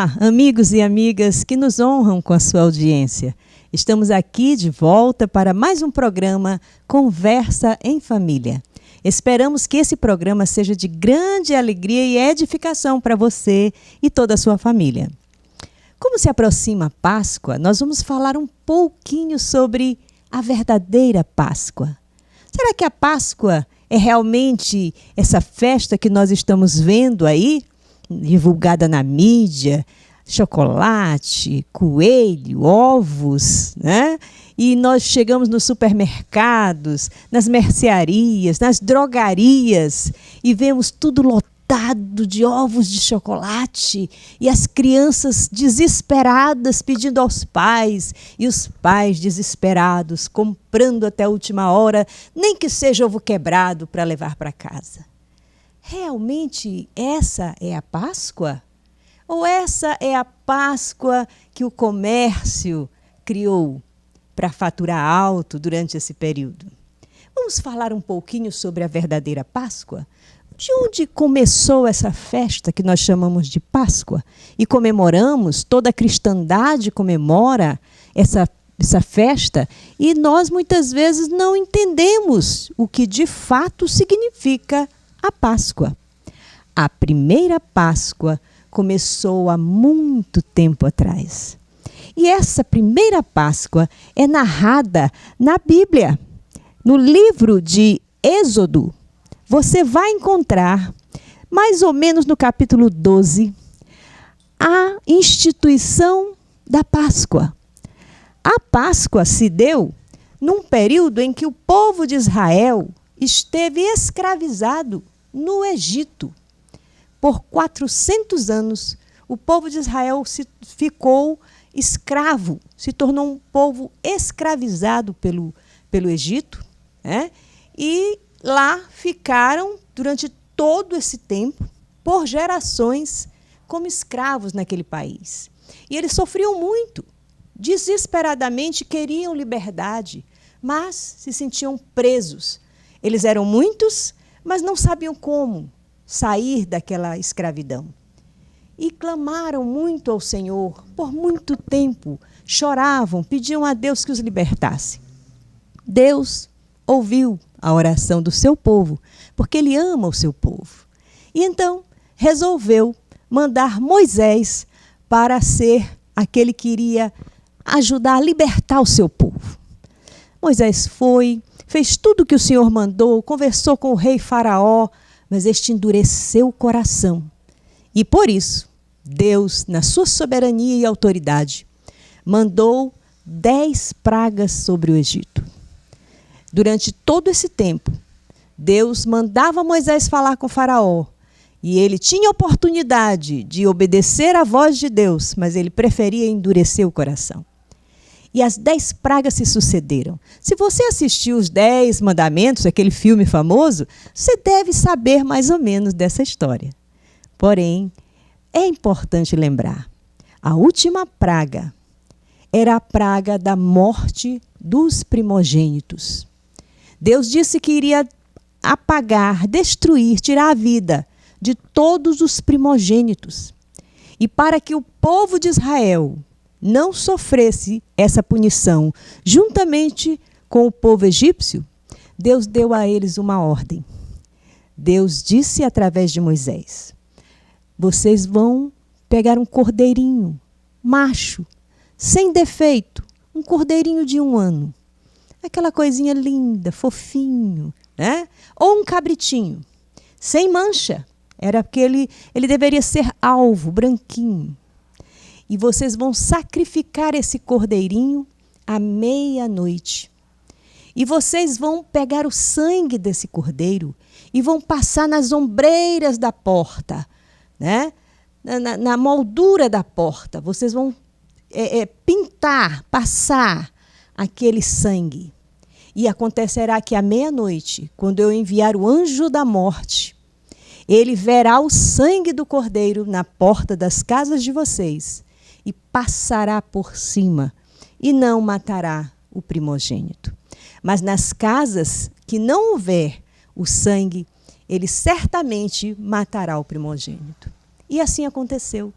Olá, amigos e amigas que nos honram com a sua audiência. Estamos aqui de volta para mais um programa Conversa em Família. Esperamos que esse programa seja de grande alegria e edificação para você e toda a sua família. Como se aproxima a Páscoa, nós vamos falar um pouquinho sobre a verdadeira Páscoa. Será que a Páscoa é realmente essa festa que nós estamos vendo aí, divulgada na mídia, chocolate, coelho, ovos, né? E nós chegamos nos supermercados, nas mercearias, nas drogarias e vemos tudo lotado de ovos de chocolate e as crianças desesperadas pedindo aos pais e os pais desesperados comprando até a última hora, nem que seja ovo quebrado para levar para casa. Realmente essa é a Páscoa? Ou essa é a Páscoa que o comércio criou para faturar alto durante esse período? Vamos falar um pouquinho sobre a verdadeira Páscoa? De onde começou essa festa que nós chamamos de Páscoa? E comemoramos, toda a cristandade comemora essa festa, e nós muitas vezes não entendemos o que de fato significa a Páscoa. A primeira Páscoa começou há muito tempo atrás. E essa primeira Páscoa é narrada na Bíblia. No livro de Êxodo, você vai encontrar, mais ou menos no capítulo 12, a instituição da Páscoa. A Páscoa se deu num período em que o povo de Israel esteve escravizado no Egito. Por 400 anos, o povo de Israel ficou escravo, se tornou um povo escravizado pelo Egito, né? E lá ficaram, durante todo esse tempo, por gerações, como escravos naquele país. E eles sofriam muito, desesperadamente queriam liberdade, mas se sentiam presos. Eles eram muitos, mas não sabiam como sair daquela escravidão. E clamaram muito ao Senhor por muito tempo, choravam, pediam a Deus que os libertasse. Deus ouviu a oração do seu povo, porque Ele ama o seu povo. E então resolveu mandar Moisés para ser aquele que iria ajudar a libertar o seu povo. Moisés foi, fez tudo o que o Senhor mandou, conversou com o rei Faraó, mas este endureceu o coração. E por isso, Deus, na sua soberania e autoridade, mandou 10 pragas sobre o Egito. Durante todo esse tempo, Deus mandava Moisés falar com Faraó, e ele tinha oportunidade de obedecer à voz de Deus, mas ele preferia endurecer o coração. E as 10 pragas se sucederam. Se você assistiu os 10 Mandamentos, aquele filme famoso, você deve saber mais ou menos dessa história. Porém, é importante lembrar, a última praga era a praga da morte dos primogênitos. Deus disse que iria apagar, destruir, tirar a vida de todos os primogênitos. E para que o povo de Israel não sofresse essa punição juntamente com o povo egípcio, Deus deu a eles uma ordem. Deus disse através de Moisés: vocês vão pegar um cordeirinho, macho, sem defeito, um cordeirinho de 1 ano. Aquela coisinha linda, fofinho, né? Ou um cabritinho, sem mancha. Era porque ele deveria ser alvo, branquinho. E vocês vão sacrificar esse cordeirinho à meia-noite. E vocês vão pegar o sangue desse cordeiro e vão passar nas ombreiras da porta, né? Na moldura da porta. Vocês vão pintar, passar aquele sangue. E acontecerá que à meia-noite, quando eu enviar o anjo da morte, ele verá o sangue do cordeiro na porta das casas de vocês e passará por cima e não matará o primogênito. Mas nas casas que não houver o sangue, ele certamente matará o primogênito. E assim aconteceu.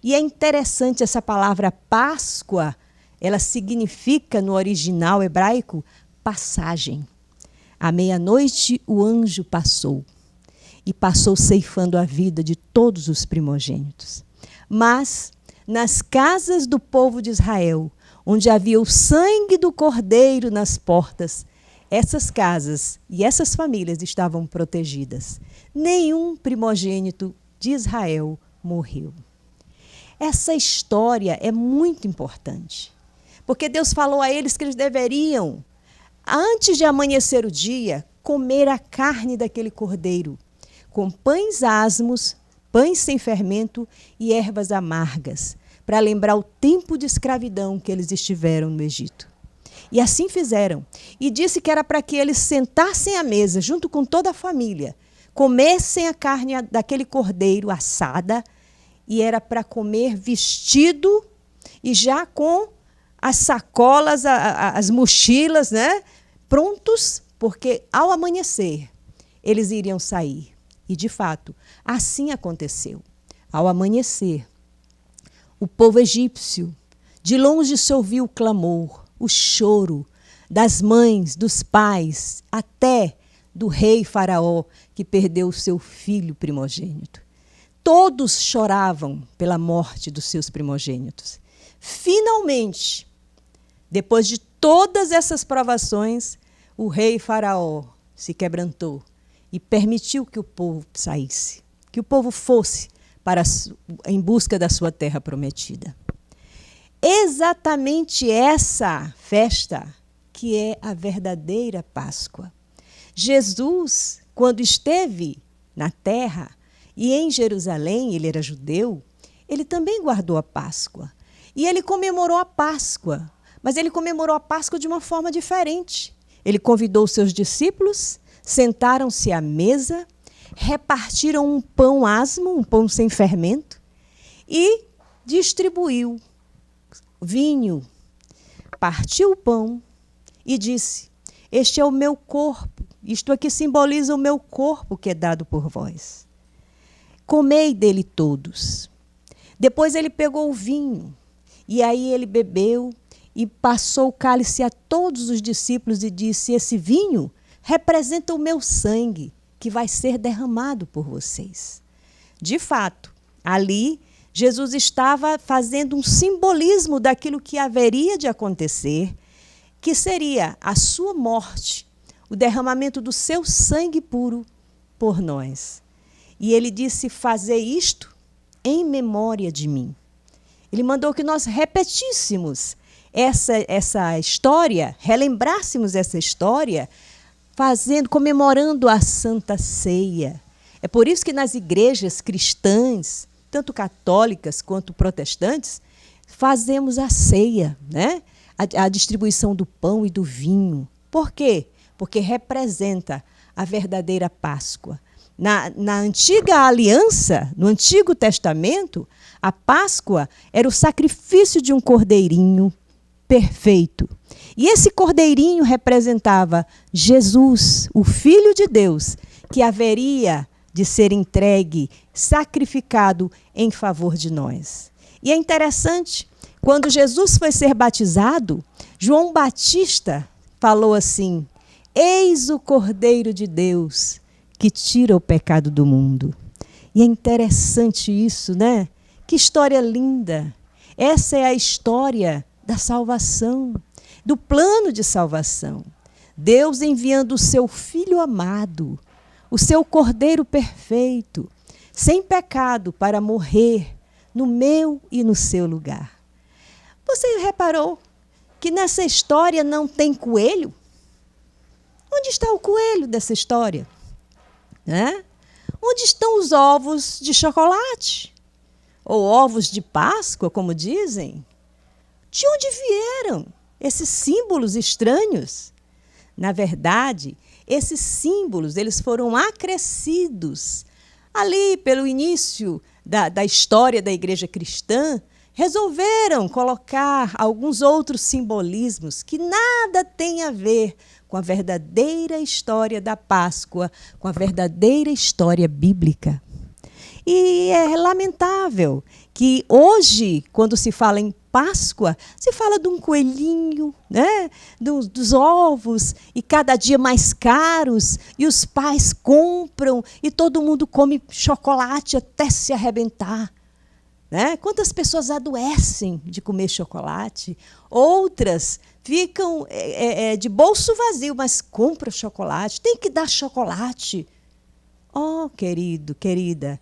E é interessante essa palavra Páscoa, ela significa no original hebraico passagem. À meia-noite o anjo passou e passou ceifando a vida de todos os primogênitos. Mas nas casas do povo de Israel, onde havia o sangue do cordeiro nas portas, essas casas e essas famílias estavam protegidas. Nenhum primogênito de Israel morreu. Essa história é muito importante, porque Deus falou a eles que eles deveriam, antes de amanhecer o dia, comer a carne daquele cordeiro, com pães asmos, pães sem fermento e ervas amargas, para lembrar o tempo de escravidão que eles estiveram no Egito. E assim fizeram. E disse que era para que eles sentassem à mesa, junto com toda a família, comessem a carne daquele cordeiro assada, e era para comer vestido e já com as sacolas, as mochilas, né, prontos, porque ao amanhecer eles iriam sair. E, de fato, assim aconteceu. Ao amanhecer, o povo egípcio, de longe se ouviu o clamor, o choro das mães, dos pais, até do rei Faraó, que perdeu o seu filho primogênito. Todos choravam pela morte dos seus primogênitos. Finalmente, depois de todas essas provações, o rei Faraó se quebrantou e permitiu que o povo saísse, que o povo fosse em busca da sua terra prometida. Exatamente essa festa que é a verdadeira Páscoa. Jesus, quando esteve na terra e em Jerusalém, ele era judeu, ele também guardou a Páscoa. E ele comemorou a Páscoa, mas ele comemorou a Páscoa de uma forma diferente. Ele convidou os seus discípulos, sentaram-se à mesa, repartiram um pão asmo, um pão sem fermento, e distribuiu vinho. Partiu o pão e disse: este é o meu corpo, isto aqui simboliza o meu corpo que é dado por vós. Comei dele todos. Depois ele pegou o vinho, e aí ele bebeu e passou o cálice a todos os discípulos e disse: esse vinho representa o meu sangue, que vai ser derramado por vocês. De fato, ali, Jesus estava fazendo um simbolismo daquilo que haveria de acontecer, que seria a sua morte, o derramamento do seu sangue puro por nós. E ele disse: fazer isto em memória de mim. Ele mandou que nós repetíssemos essa história, relembrássemos essa história, comemorando a Santa Ceia. É por isso que nas igrejas cristãs, tanto católicas quanto protestantes, fazemos a ceia, né? A distribuição do pão e do vinho. Por quê? Porque representa a verdadeira Páscoa. Na antiga aliança, no Antigo Testamento, a Páscoa era o sacrifício de um cordeirinho perfeito. E esse cordeirinho representava Jesus, o Filho de Deus, que haveria de ser entregue, sacrificado em favor de nós. E é interessante, quando Jesus foi ser batizado, João Batista falou assim: eis o Cordeiro de Deus, que tira o pecado do mundo. E é interessante isso, né? Que história linda! Essa é a história da salvação, do plano de salvação. Deus enviando o seu Filho amado, o seu Cordeiro perfeito, sem pecado, para morrer no meu e no seu lugar. Você reparou que nessa história não tem coelho? Onde está o coelho dessa história? Né? Onde estão os ovos de chocolate? Ou ovos de Páscoa, como dizem? De onde vieram esses símbolos estranhos? Na verdade, esses símbolos eles foram acrescidos ali pelo início da história da igreja cristã. Resolveram colocar alguns outros simbolismos que nada têm a ver com a verdadeira história da Páscoa, com a verdadeira história bíblica. E é lamentável que hoje, quando se fala em Páscoa, se fala de um coelhinho, né? Dos ovos, e cada dia mais caros, e os pais compram, e todo mundo come chocolate até se arrebentar. Né? Quantas pessoas adoecem de comer chocolate? Outras ficam de bolso vazio, mas compram chocolate. Tem que dar chocolate. Oh, querido, querida,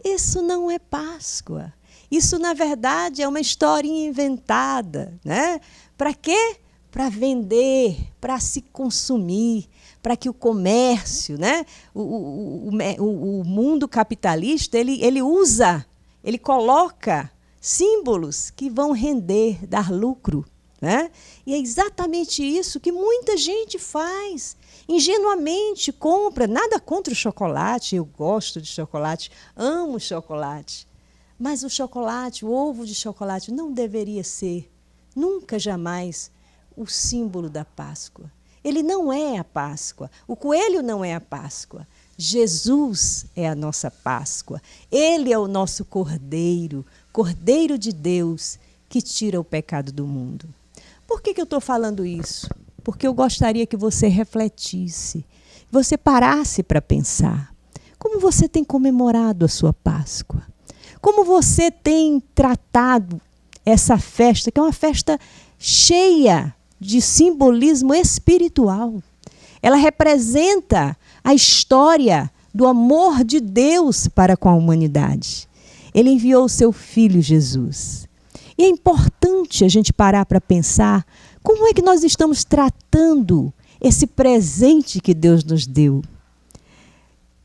isso não é Páscoa. Isso, na verdade, é uma historinha inventada. Né? Para quê? Para vender, para se consumir, para que o comércio, né? o mundo capitalista, ele usa, ele coloca símbolos que vão render, dar lucro. Né? E é exatamente isso que muita gente faz. Ingenuamente compra. Nada contra o chocolate, eu gosto de chocolate, amo chocolate. Mas o chocolate, o ovo de chocolate, não deveria ser, nunca, jamais, o símbolo da Páscoa. Ele não é a Páscoa. O coelho não é a Páscoa. Jesus é a nossa Páscoa. Ele é o nosso Cordeiro, Cordeiro de Deus, que tira o pecado do mundo. Por que eu estou falando isso? Porque eu gostaria que você refletisse, você parasse para pensar. Como você tem comemorado a sua Páscoa? Como você tem tratado essa festa, que é uma festa cheia de simbolismo espiritual? Ela representa a história do amor de Deus para com a humanidade. Ele enviou o seu Filho Jesus. E é importante a gente parar para pensar como é que nós estamos tratando esse presente que Deus nos deu.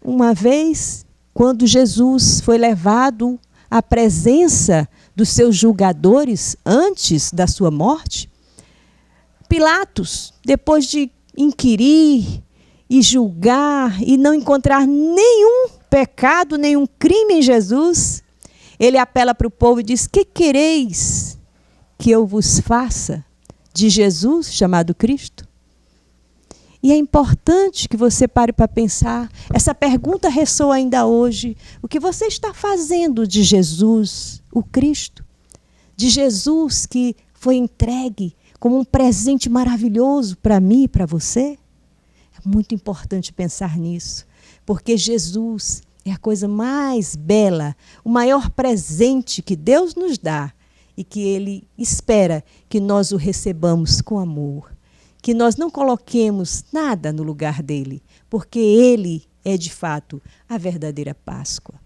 Uma vez, quando Jesus foi levado à presença dos seus julgadores antes da sua morte, Pilatos, depois de inquirir e julgar e não encontrar nenhum pecado, nenhum crime em Jesus, ele apela para o povo e diz: que quereis que eu vos faça de Jesus, chamado Cristo? E é importante que você pare para pensar. Essa pergunta ressoa ainda hoje. O que você está fazendo de Jesus, o Cristo? De Jesus que foi entregue como um presente maravilhoso para mim e para você? É muito importante pensar nisso, porque Jesus é a coisa mais bela, o maior presente que Deus nos dá e que Ele espera que nós o recebamos com amor, que nós não coloquemos nada no lugar dele, porque Ele é, de fato, a verdadeira Páscoa.